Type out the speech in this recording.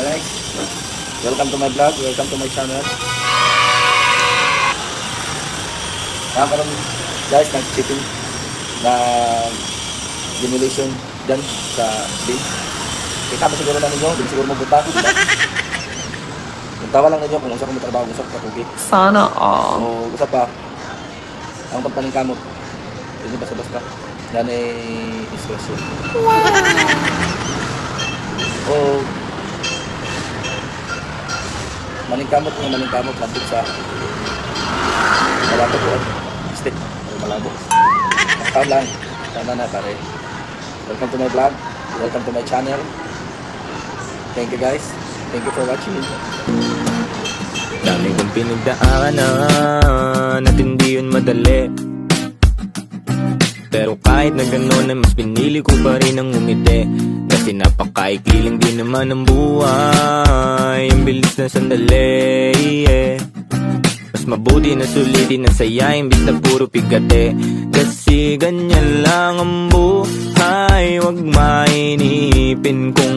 Guys, welcome to my vlog, welcome to my channel. Karon guys, nag-chipping na demolition dyan sa bin. Kita mo siguro na ninyo, hindi siguro mabuta. Tawa lang ninyo kung usap ko trabaho, usap ka tubig. Sana all. O usap pa, ang pagpaning kamot. Hindi basta-basta. Yan ay discretion. O maningkamot ng maningkamot landit sa malabo po stick o malabo. Basta lang. Tama na pare. Welcome to my vlog. Welcome to my channel. Thank you guys. Thank you for watching. Dami kong pinagdaanan at hindi yun madali. Pero kahit na gano'n ay mas pinili ko pa rin ang umiti. Kasi napakaikli lang din naman ang buhay. Ang bilis na sandali, Mas mabuti na sulitin ang saya imbis na puro pigate. Kasi ganyan lang ang buhay. Huwag mainipin kung